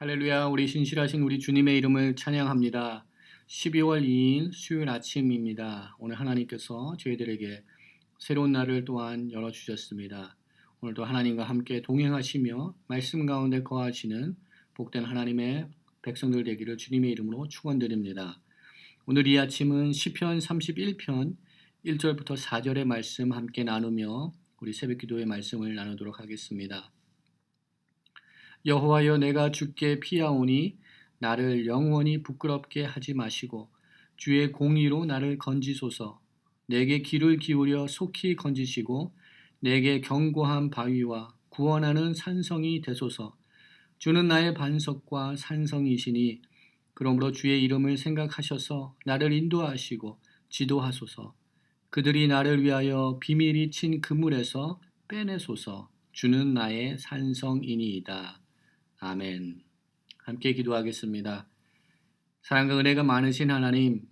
할렐루야, 우리 신실하신 우리 주님의 이름을 찬양합니다. 12월 2일 수요일 아침입니다. 오늘 하나님께서 저희들에게 새로운 날을 또한 열어주셨습니다. 오늘도 하나님과 함께 동행하시며 말씀 가운데 거하시는 복된 하나님의 백성들 되기를 주님의 이름으로 축원드립니다. 오늘 이 아침은 시편 31편 1절부터 4절의 말씀 함께 나누며 우리 새벽기도의 말씀을 나누도록 하겠습니다. 여호와여, 내가 주께 피하오니 나를 영원히 부끄럽게 하지 마시고 주의 공의로 나를 건지소서. 내게 귀를 기울여 속히 건지시고 내게 견고한 바위와 구원하는 산성이 되소서. 주는 나의 반석과 산성이시니 그러므로 주의 이름을 생각하셔서 나를 인도하시고 지도하소서. 그들이 나를 위하여 비밀이 친 그물에서 빼내소서. 주는 나의 산성이니이다. 아멘. 함께 기도하겠습니다. 사랑과 은혜가 많으신 하나님,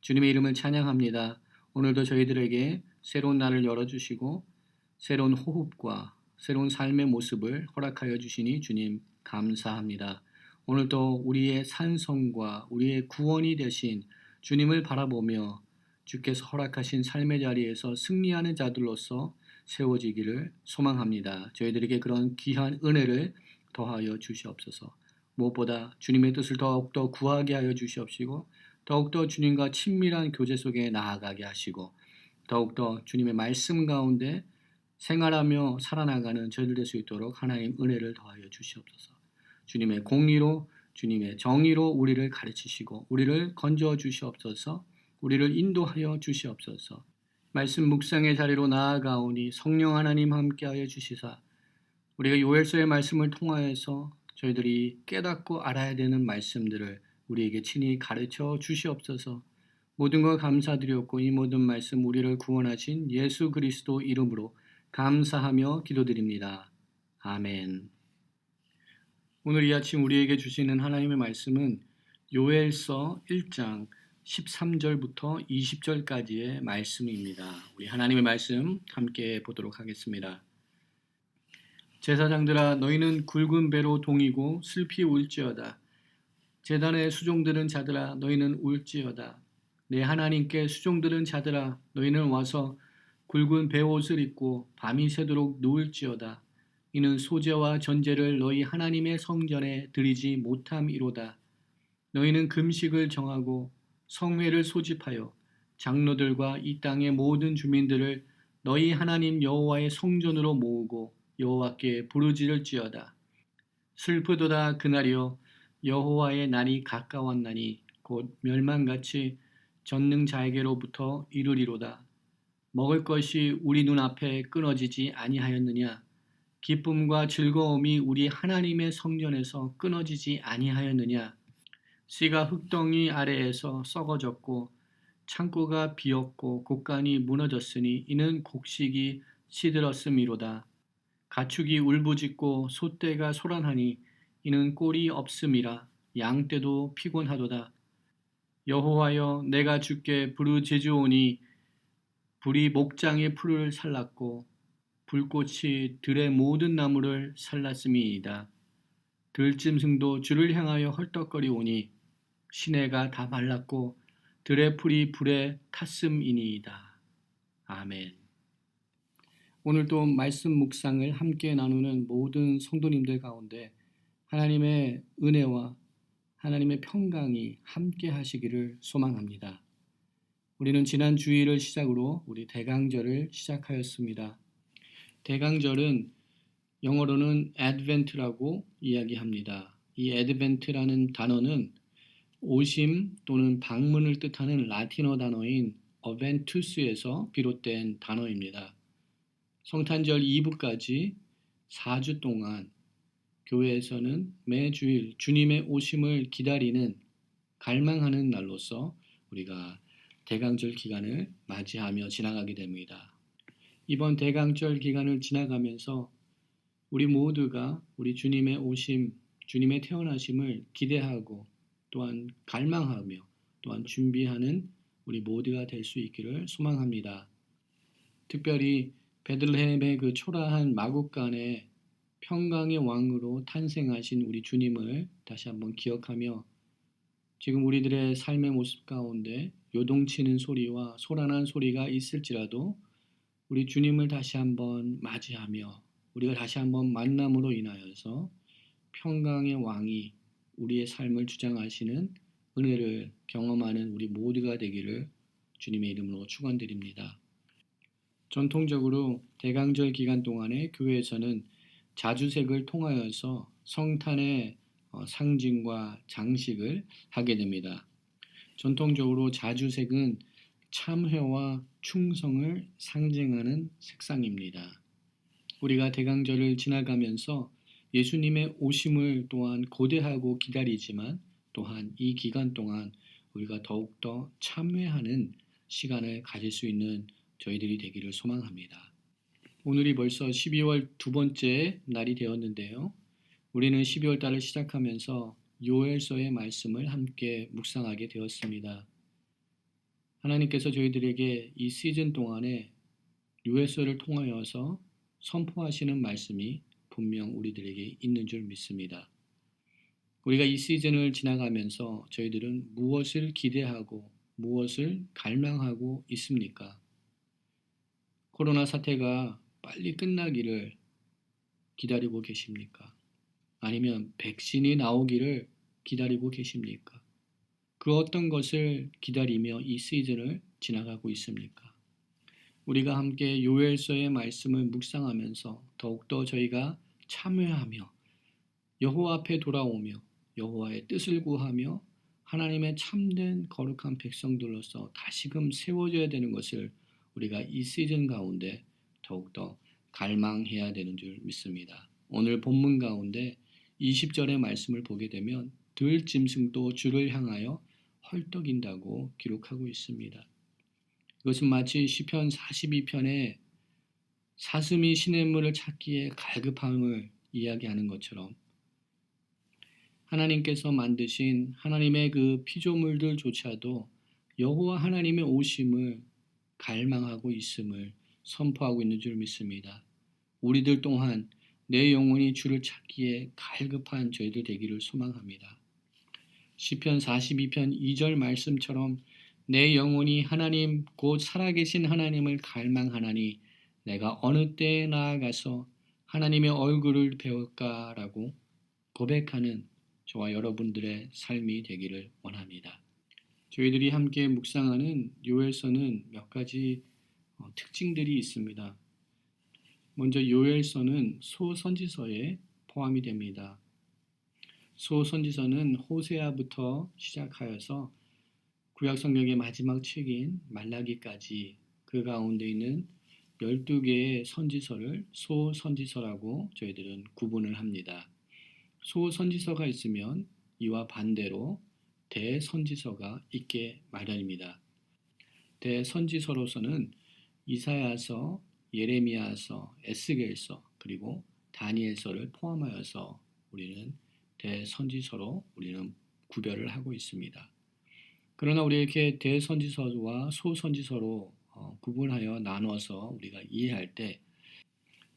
주님의 이름을 찬양합니다. 오늘도 저희들에게 새로운 날을 열어주시고 새로운 호흡과 새로운 삶의 모습을 허락하여 주시니 주님 감사합니다. 오늘도 우리의 산성과 우리의 구원이 되신 주님을 바라보며 주께서 허락하신 삶의 자리에서 승리하는 자들로서 세워지기를 소망합니다. 저희들에게 그런 귀한 은혜를 더하여 주시옵소서. 무엇보다 주님의 뜻을 더욱더 구하게 하여 주시옵시고 더욱더 주님과 친밀한 교제 속에 나아가게 하시고 더욱더 주님의 말씀 가운데 생활하며 살아나가는 저희들 될 수 있도록 하나님 은혜를 더하여 주시옵소서. 주님의 공의로 주님의 정의로 우리를 가르치시고 우리를 건져 주시옵소서. 우리를 인도하여 주시옵소서. 말씀 묵상의 자리로 나아가오니 성령 하나님 함께하여 주시사 우리가 요엘서의 말씀을 통하여서 저희들이 깨닫고 알아야 되는 말씀들을 우리에게 친히 가르쳐 주시옵소서. 모든 것 감사드렸고 이 모든 말씀 우리를 구원하신 예수 그리스도 이름으로 감사하며 기도드립니다. 아멘. 오늘 이 아침 우리에게 주시는 하나님의 말씀은 요엘서 1장 13절부터 20절까지의 말씀입니다. 우리 하나님의 말씀 함께 보도록 하겠습니다. 제사장들아, 너희는 굵은 배로 동이고 슬피 울지어다. 제단의 수종들은 자들아, 너희는 울지어다. 내 하나님께 수종들은 자들아, 너희는 와서 굵은 배옷을 입고 밤이 새도록 누울지어다. 이는 소제와 전제를 너희 하나님의 성전에 드리지 못함이로다. 너희는 금식을 정하고 성회를 소집하여 장로들과 이 땅의 모든 주민들을 너희 하나님 여호와의 성전으로 모으고 여호와께 부르짖을지어다. 슬프도다 그날이요, 여호와의 날이 가까웠나니 곧 멸망같이 전능자에게로부터 이르리로다. 먹을 것이 우리 눈앞에 끊어지지 아니하였느냐? 기쁨과 즐거움이 우리 하나님의 성전에서 끊어지지 아니하였느냐? 씨가 흙덩이 아래에서 썩어졌고 창고가 비었고 곡간이 무너졌으니 이는 곡식이 시들었음이로다. 가축이 울부짖고 소떼가 소란하니 이는 꼴이 없음이라. 양떼도 피곤하도다. 여호와여, 내가 주께 부르짖으오니 불이 목장의 풀을 살랐고 불꽃이 들의 모든 나무를 살랐음이이다. 들짐승도 주를 향하여 헐떡거리오니 시내가 다 말랐고 들의 풀이 불에 탔음이니이다. 아멘. 오늘도 말씀 묵상을 함께 나누는 모든 성도님들 가운데 하나님의 은혜와 하나님의 평강이 함께 하시기를 소망합니다. 우리는 지난 주일을 시작으로 우리 대강절을 시작하였습니다. 대강절은 영어로는 advent라고 이야기합니다. 이 advent라는 단어는 오심 또는 방문을 뜻하는 라틴어 단어인 adventus에서 비롯된 단어입니다. 성탄절 2부까지 4주 동안 교회에서는 매주일 주님의 오심을 기다리는 갈망하는 날로서 우리가 대강절 기간을 맞이하며 지나가게 됩니다. 이번 대강절 기간을 지나가면서 우리 모두가 우리 주님의 오심, 주님의 태어나심을 기대하고 또한 갈망하며 또한 준비하는 우리 모두가 될 수 있기를 소망합니다. 특별히 베들레헴의 그 초라한 마국간에 평강의 왕으로 탄생하신 우리 주님을 다시 한번 기억하며 지금 우리들의 삶의 모습 가운데 요동치는 소리와 소란한 소리가 있을지라도 우리 주님을 다시 한번 맞이하며 우리가 다시 한번 만남으로 인하여서 평강의 왕이 우리의 삶을 주장하시는 은혜를 경험하는 우리 모두가 되기를 주님의 이름으로 축원드립니다. 전통적으로 대강절 기간 동안에 교회에서는 자주색을 통하여서 성탄의 상징과 장식을 하게 됩니다. 전통적으로 자주색은 참회와 충성을 상징하는 색상입니다. 우리가 대강절을 지나가면서 예수님의 오심을 또한 고대하고 기다리지만 또한 이 기간 동안 우리가 더욱더 참회하는 시간을 가질 수 있는 저희들이 되기를 소망합니다. 오늘이 벌써 12월 두 번째 날이 되었는데요. 우리는 12월 달을 시작하면서 요엘서의 말씀을 함께 묵상하게 되었습니다. 하나님께서 저희들에게 이 시즌 동안에 요엘서를 통하여서 선포하시는 말씀이 분명 우리들에게 있는 줄 믿습니다. 우리가 이 시즌을 지나가면서 저희들은 무엇을 기대하고 무엇을 갈망하고 있습니까? 코로나 사태가 빨리 끝나기를 기다리고 계십니까? 아니면 백신이 나오기를 기다리고 계십니까? 그 어떤 것을 기다리며 이 시즌을 지나가고 있습니까? 우리가 함께 요엘서의 말씀을 묵상하면서 더욱더 저희가 참회하며 여호와 앞에 돌아오며 여호와의 뜻을 구하며 하나님의 참된 거룩한 백성들로서 다시금 세워져야 되는 것을 우리가 이 시즌 가운데 더욱더 갈망해야 되는 줄 믿습니다. 오늘 본문 가운데 20절의 말씀을 보게 되면 들짐승도 주를 향하여 헐떡인다고 기록하고 있습니다. 이것은 마치 시편 42편에 사슴이 시냇물을 찾기에 갈급함을 이야기하는 것처럼 하나님께서 만드신 하나님의 그 피조물들조차도 여호와 하나님의 오심을 갈망하고 있음을 선포하고 있는 줄 믿습니다. 우리들 또한 내 영혼이 주를 찾기에 갈급한 저희들 되기를 소망합니다. 시편 42편 2절 말씀처럼 내 영혼이 하나님 곧 살아계신 하나님을 갈망하나니 내가 어느 때에 나아가서 하나님의 얼굴을 배울까라고 고백하는 저와 여러분들의 삶이 되기를 원합니다. 저희들이 함께 묵상하는 요엘서는 몇 가지 특징들이 있습니다. 먼저 요엘서는 소선지서에 포함이 됩니다. 소선지서는 호세아부터 시작하여서 구약성경의 마지막 책인 말라기까지 그 가운데 있는 12개의 선지서를 소선지서라고 저희들은 구분을 합니다. 소선지서가 있으면 이와 반대로 대선지서가 있게 마련입니다. 대선지서로서는 이사야서, 예레미야서, 에스겔서 그리고 다니엘서를 포함하여서 우리는 대선지서로 우리는 구별을 하고 있습니다. 그러나 우리 이렇게 대선지서와 소선지서로 구분하여 나눠서 우리가 이해할 때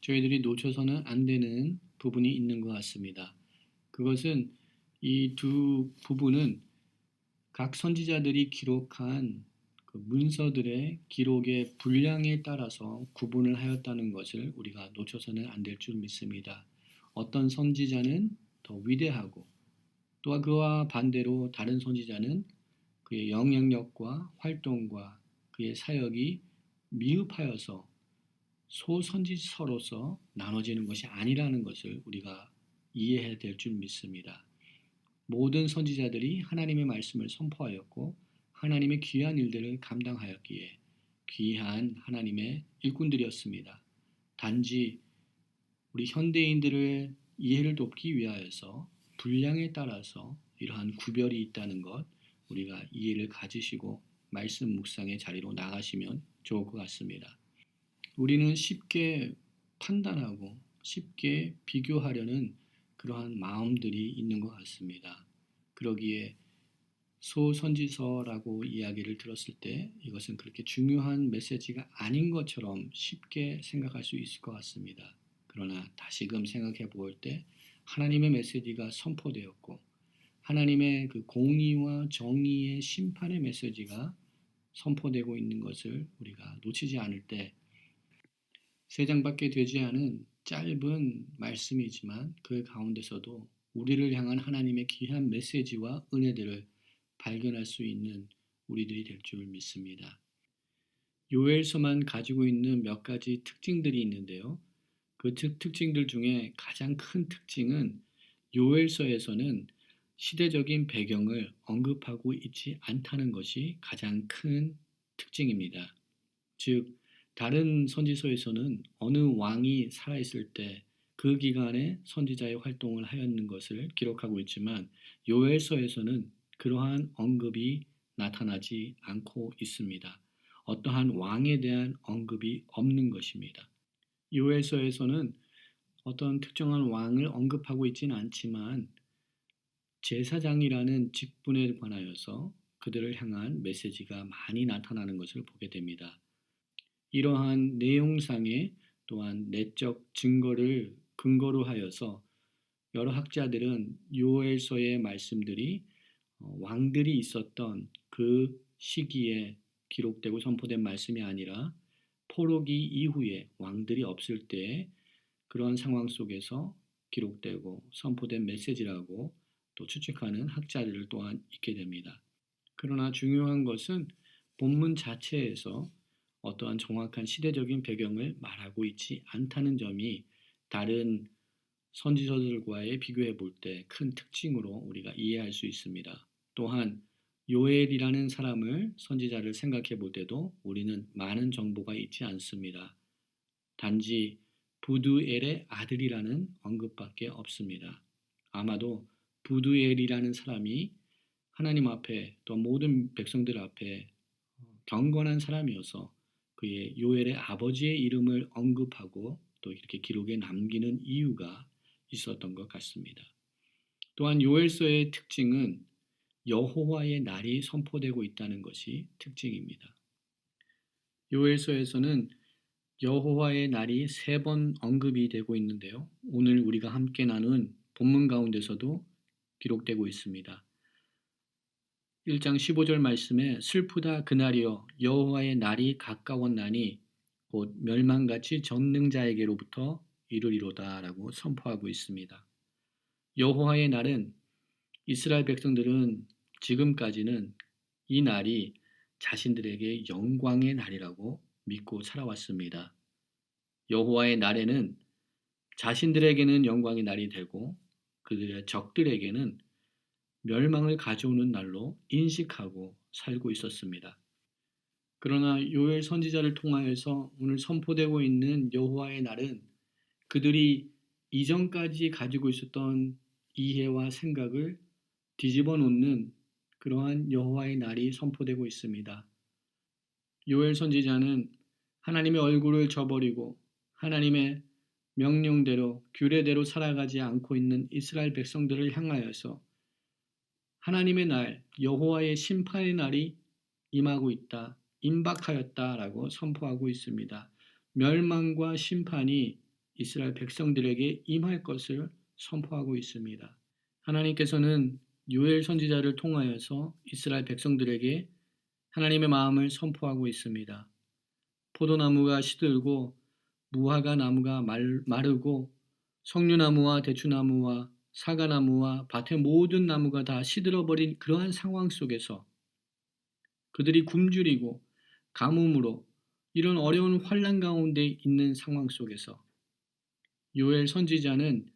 저희들이 놓쳐서는 안 되는 부분이 있는 것 같습니다. 그것은 이 두 부분은 각 선지자들이 기록한 그 문서들의 기록의 분량에 따라서 구분을 하였다는 것을 우리가 놓쳐서는 안 될 줄 믿습니다. 어떤 선지자는 더 위대하고 또한 그와 반대로 다른 선지자는 그의 영향력과 활동과 그의 사역이 미흡하여서 소선지서로서 나눠지는 것이 아니라는 것을 우리가 이해해야 될 줄 믿습니다. 모든 선지자들이 하나님의 말씀을 선포하였고 하나님의 귀한 일들을 감당하였기에 귀한 하나님의 일꾼들이었습니다. 단지 우리 현대인들의 이해를 돕기 위하여서 분량에 따라서 이러한 구별이 있다는 것 우리가 이해를 가지시고 말씀 묵상의 자리로 나가시면 좋을 것 같습니다. 우리는 쉽게 판단하고 쉽게 비교하려는 그러한 마음들이 있는 것 같습니다. 그러기에 소선지서라고 이야기를 들었을 때 이것은 그렇게 중요한 메시지가 아닌 것처럼 쉽게 생각할 수 있을 것 같습니다. 그러나 다시금 생각해 볼 때 하나님의 메시지가 선포되었고 하나님의 그 공의와 정의의 심판의 메시지가 선포되고 있는 것을 우리가 놓치지 않을 때 세 장밖에 되지 않은 짧은 말씀이지만 그 가운데서도 우리를 향한 하나님의 귀한 메시지와 은혜들을 발견할 수 있는 우리들이 될 줄 믿습니다. 요엘서만 가지고 있는 몇 가지 특징들이 있는데요. 그 특징들 중에 가장 큰 특징은 요엘서에서는 시대적인 배경을 언급하고 있지 않다는 것이 가장 큰 특징입니다. 즉, 다른 선지서에서는 어느 왕이 살아있을 때 그 기간에 선지자의 활동을 하였는 것을 기록하고 있지만 요엘서에서는 그러한 언급이 나타나지 않고 있습니다. 어떠한 왕에 대한 언급이 없는 것입니다. 요엘서에서는 어떤 특정한 왕을 언급하고 있지는 않지만 제사장이라는 직분에 관하여서 그들을 향한 메시지가 많이 나타나는 것을 보게 됩니다. 이러한 내용상의 또한 내적 증거를 근거로 하여서 여러 학자들은 요엘서의 말씀들이 왕들이 있었던 그 시기에 기록되고 선포된 말씀이 아니라 포로기 이후에 왕들이 없을 때 그런 상황 속에서 기록되고 선포된 메시지라고 또 추측하는 학자들 또한 있게 됩니다. 그러나 중요한 것은 본문 자체에서 어떠한 정확한 시대적인 배경을 말하고 있지 않다는 점이 다른 선지서들과의 비교해 볼 때 큰 특징으로 우리가 이해할 수 있습니다. 또한 요엘이라는 사람을 선지자를 생각해 볼 때도 우리는 많은 정보가 있지 않습니다. 단지 부두엘의 아들이라는 언급밖에 없습니다. 아마도 부두엘이라는 사람이 하나님 앞에 또 모든 백성들 앞에 경건한 사람이어서 그의 요엘의 아버지의 이름을 언급하고 또 이렇게 기록에 남기는 이유가 있었던 것 같습니다. 또한 요엘서의 특징은 여호와의 날이 선포되고 있다는 것이 특징입니다. 요엘서에서는 여호와의 날이 3번 언급이 되고 있는데요. 오늘 우리가 함께 나눈 본문 가운데서도 기록되고 있습니다. 1장 15절 말씀에 슬프다 그날이여 여호와의 날이 가까웠나니 곧 멸망같이 전능자에게로부터 이르리로다 라고 선포하고 있습니다. 여호와의 날은 이스라엘 백성들은 지금까지는 이 날이 자신들에게 영광의 날이라고 믿고 살아왔습니다. 여호와의 날에는 자신들에게는 영광의 날이 되고 그들의 적들에게는 멸망을 가져오는 날로 인식하고 살고 있었습니다. 그러나 요엘 선지자를 통하여서 오늘 선포되고 있는 여호와의 날은 그들이 이전까지 가지고 있었던 이해와 생각을 뒤집어 놓는 그러한 여호와의 날이 선포되고 있습니다. 요엘 선지자는 하나님의 얼굴을 저버리고 하나님의 명령대로 규례대로 살아가지 않고 있는 이스라엘 백성들을 향하여서 하나님의 날, 여호와의 심판의 날이 임하고 있다, 임박하였다라고 선포하고 있습니다. 멸망과 심판이 이스라엘 백성들에게 임할 것을 선포하고 있습니다. 하나님께서는 요엘 선지자를 통하여서 이스라엘 백성들에게 하나님의 마음을 선포하고 있습니다. 포도나무가 시들고 무화과 나무가 마르고 석류나무와 대추나무와 사과나무와 밭의 모든 나무가 다 시들어버린 그러한 상황 속에서 그들이 굶주리고 가뭄으로 이런 어려운 환난 가운데 있는 상황 속에서 요엘 선지자는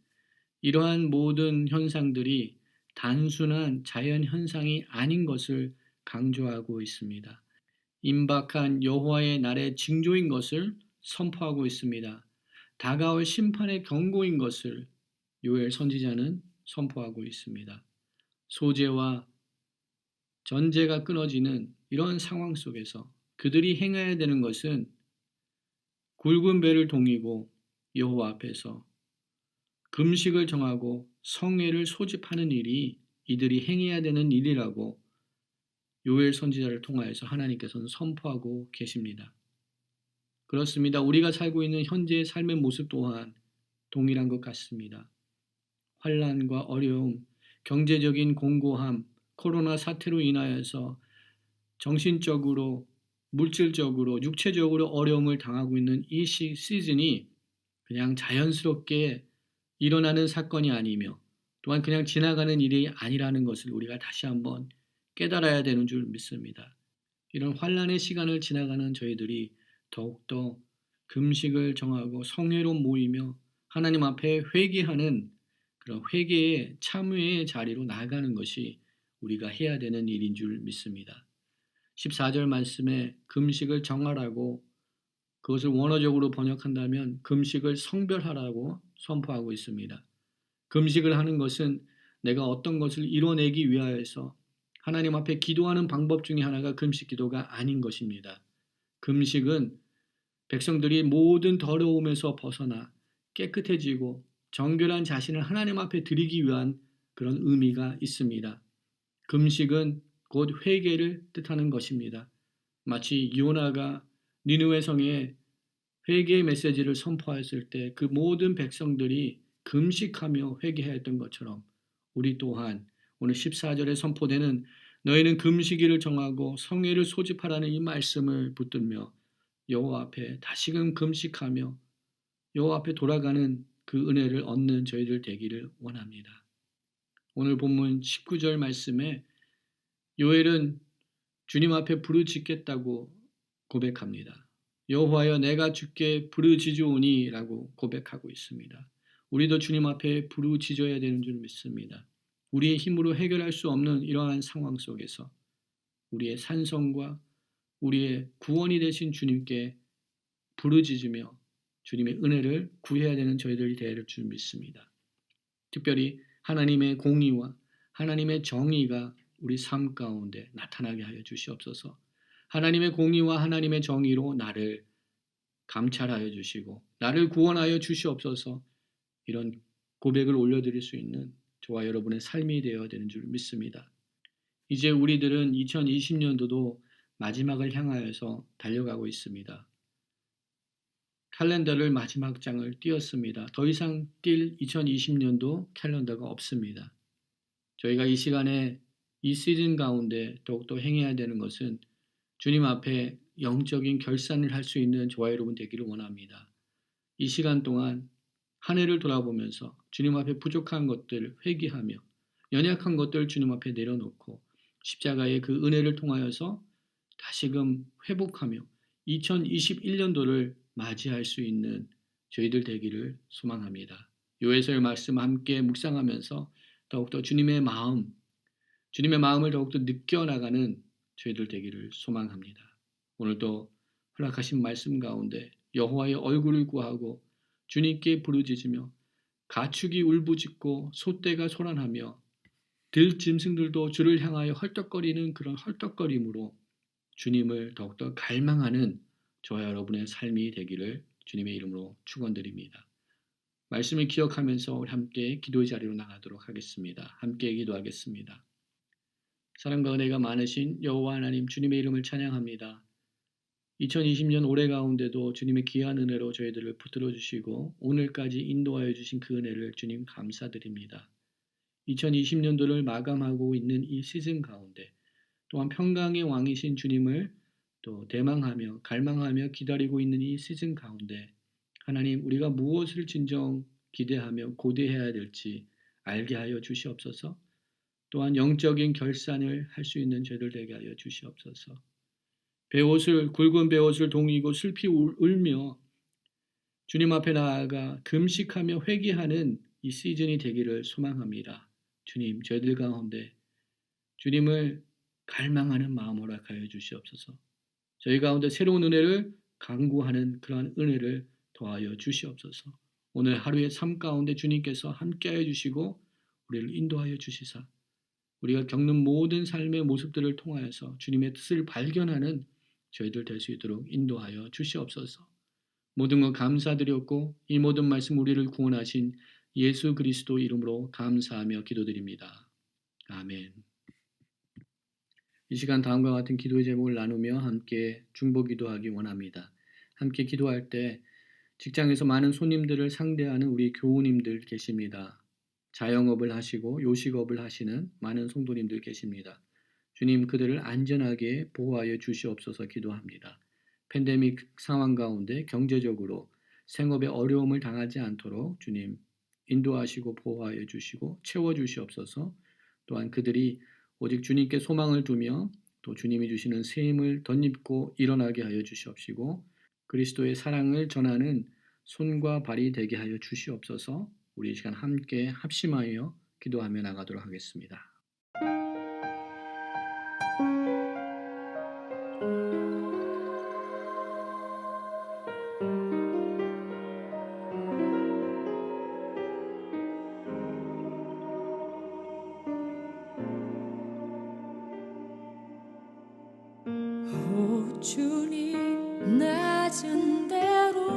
이러한 모든 현상들이 단순한 자연 현상이 아닌 것을 강조하고 있습니다. 임박한 여호와의 날의 징조인 것을 선포하고 있습니다. 다가올 심판의 경고인 것을 요엘 선지자는 선포하고 있습니다. 소재와 전제가 끊어지는 이런 상황 속에서 그들이 행해야 되는 것은 굵은 배를 동이고 여호와 앞에서 금식을 정하고 성회를 소집하는 일이 이들이 행해야 되는 일이라고 요엘 선지자를 통하여서 하나님께서는 선포하고 계십니다. 그렇습니다. 우리가 살고 있는 현재의 삶의 모습 또한 동일한 것 같습니다. 환난과 어려움, 경제적인 공고함, 코로나 사태로 인하여서 정신적으로, 물질적으로, 육체적으로 어려움을 당하고 있는 이 시즌이 그냥 자연스럽게 일어나는 사건이 아니며 또한 그냥 지나가는 일이 아니라는 것을 우리가 다시 한번 깨달아야 되는 줄 믿습니다. 이런 환난의 시간을 지나가는 저희들이 더욱더 금식을 정하고 성회로 모이며 하나님 앞에 회개하는 그런 회개의 참회의 자리로 나아가는 것이 우리가 해야 되는 일인 줄 믿습니다. 14절 말씀에 금식을 정하라고 그것을 원어적으로 번역한다면 금식을 성별하라고 선포하고 있습니다. 금식을 하는 것은 내가 어떤 것을 이뤄내기 위하여서 하나님 앞에 기도하는 방법 중에 하나가 금식 기도가 아닌 것입니다. 금식은 백성들이 모든 더러움에서 벗어나 깨끗해지고 정결한 자신을 하나님 앞에 드리기 위한 그런 의미가 있습니다. 금식은 곧 회개를 뜻하는 것입니다. 마치 요나가 니느웨 성에 회개의 메시지를 선포했을 때 그 모든 백성들이 금식하며 회개했던 것처럼 우리 또한 오늘 14절에 선포되는 너희는 금식일을 정하고 성회를 소집하라는 이 말씀을 붙들며 여호와 앞에 다시금 금식하며 여호와 앞에 돌아가는 그 은혜를 얻는 저희들 되기를 원합니다. 오늘 본문 19절 말씀에 요엘은 주님 앞에 부르짖겠다고 고백합니다. 여호와여 내가 주께 부르짖으오니 라고 고백하고 있습니다. 우리도 주님 앞에 부르짖어야 되는 줄 믿습니다. 우리의 힘으로 해결할 수 없는 이러한 상황 속에서 우리의 산성과 우리의 구원이 되신 주님께 부르짖으며 주님의 은혜를 구해야 되는 저희들이 되어야 줄 믿습니다. 특별히 하나님의 공의와 하나님의 정의가 우리 삶 가운데 나타나게 하여 주시옵소서. 하나님의 공의와 하나님의 정의로 나를 감찰하여 주시고 나를 구원하여 주시옵소서. 이런 고백을 올려드릴 수 있는 저와 여러분의 삶이 되어야 되는 줄 믿습니다. 이제 우리들은 2020년도도 마지막을 향하여서 달려가고 있습니다. 캘린더를 마지막 장을 띄었습니다. 더 이상 뛸 2020년도 캘린더가 없습니다. 저희가 이 시간에 이 시즌 가운데 더욱더 행해야 되는 것은 주님 앞에 영적인 결산을 할 수 있는 저와 여러분 되기를 원합니다. 이 시간 동안 한 해를 돌아보면서 주님 앞에 부족한 것들 회개하며 연약한 것들 주님 앞에 내려놓고 십자가의 그 은혜를 통하여서 다시금 회복하며 2021년도를 맞이할 수 있는 저희들 되기를 소망합니다. 요에서의 말씀 함께 묵상하면서 더욱더 주님의 마음을 더욱더 느껴나가는 저희들 되기를 소망합니다. 오늘도 허락하신 말씀 가운데 여호와의 얼굴을 구하고 주님께 부르짖으며 가축이 울부짖고 소떼가 소란하며 들짐승들도 주를 향하여 헐떡거리는 그런 헐떡거림으로 주님을 더욱더 갈망하는 저와 여러분의 삶이 되기를 주님의 이름으로 축원드립니다. 말씀을 기억하면서 우리 함께 기도의 자리로 나가도록 하겠습니다. 함께 기도하겠습니다. 사랑과 은혜가 많으신 여호와 하나님 주님의 이름을 찬양합니다. 2020년 올해 가운데도 주님의 귀한 은혜로 저희들을 붙들어 주시고 오늘까지 인도하여 주신 그 은혜를 주님 감사드립니다. 2020년도를 마감하고 있는 이 시즌 가운데 또한 평강의 왕이신 주님을 또 대망하며 갈망하며 기다리고 있는 이 시즌 가운데 하나님 우리가 무엇을 진정 기대하며 고대해야 될지 알게 하여 주시옵소서. 또한 영적인 결산을 할 수 있는 죄들 되게 하여 주시옵소서. 굵은 베옷을 동이고 슬피 울며 주님 앞에 나아가 금식하며 회개하는 이 시즌이 되기를 소망합니다. 주님, 저희들 가운데 주님을 갈망하는 마음 허락하여 주시옵소서. 저희 가운데 새로운 은혜를 강구하는 그러한 은혜를 더하여 주시옵소서. 오늘 하루의 삶 가운데 주님께서 함께하여 주시고 우리를 인도하여 주시사 우리가 겪는 모든 삶의 모습들을 통하여서 주님의 뜻을 발견하는 저희들 될 수 있도록 인도하여 주시옵소서. 모든 것 감사드렸고 이 모든 말씀 우리를 구원하신 예수 그리스도 이름으로 감사하며 기도드립니다. 아멘. 이 시간 다음과 같은 기도의 제목을 나누며 함께 중보 기도하기 원합니다. 함께 기도할 때 직장에서 많은 손님들을 상대하는 우리 교우님들 계십니다. 자영업을 하시고 요식업을 하시는 많은 성도님들 계십니다. 주님 그들을 안전하게 보호하여 주시옵소서 기도합니다. 팬데믹 상황 가운데 경제적으로 생업에 어려움을 당하지 않도록 주님 인도하시고 보호하여 주시고 채워주시옵소서. 또한 그들이 오직 주님께 소망을 두며 또 주님이 주시는 새 힘을 덧입고 일어나게 하여 주시옵시고 그리스도의 사랑을 전하는 손과 발이 되게 하여 주시옵소서. 우리 이 시간 함께 합심하여 기도하며 나가도록 하겠습니다. 오 주님 낮은 대로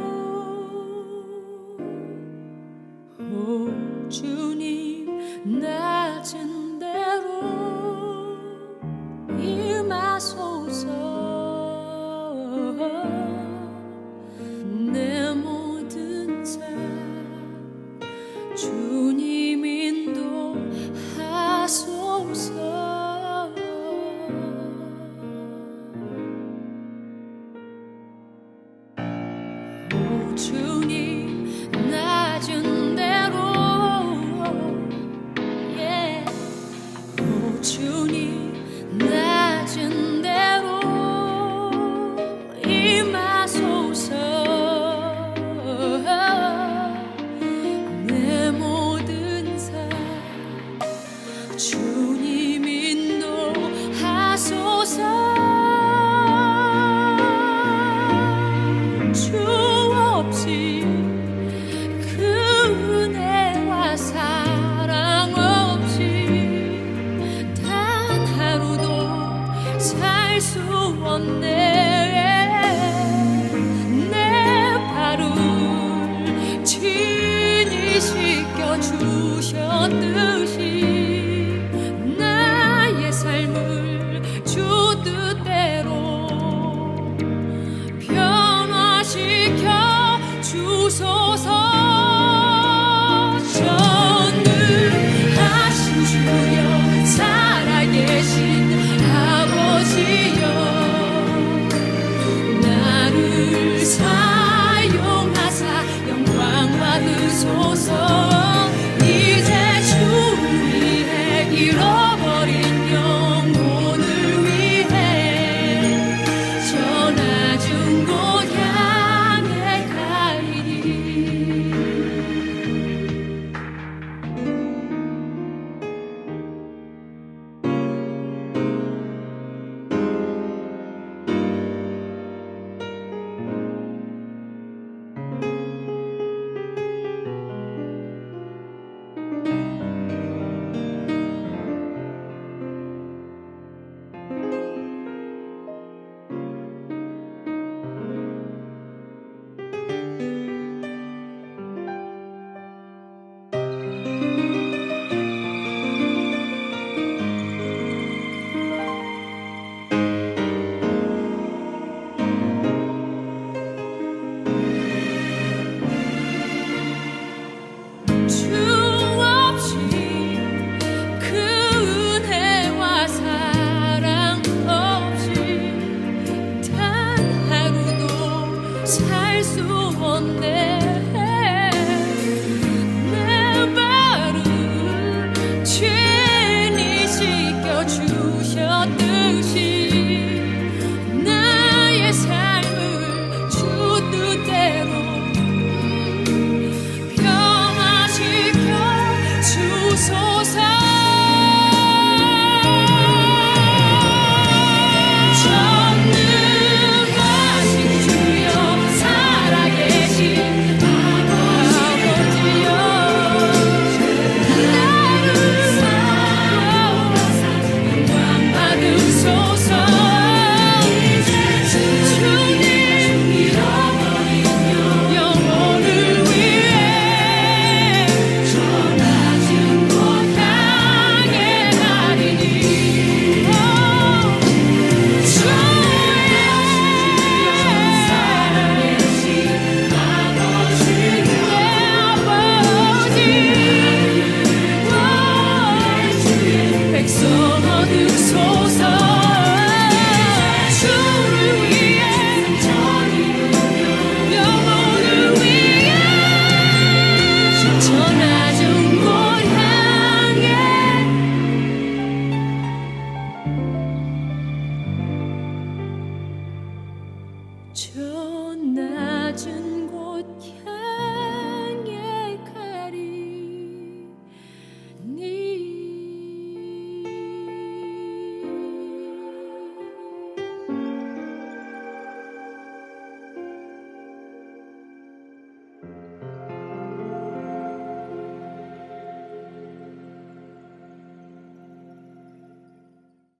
오 주님 낮은 대로 임하소서 내 모든 삶 주님 인도하소서 오 주님 낮은 대로 오 주님 낮은 대로 임하소서 내 모든 삶 주님 인도하소서 주 없이 그 은혜와 사랑 없이 단 하루도 살 수 없네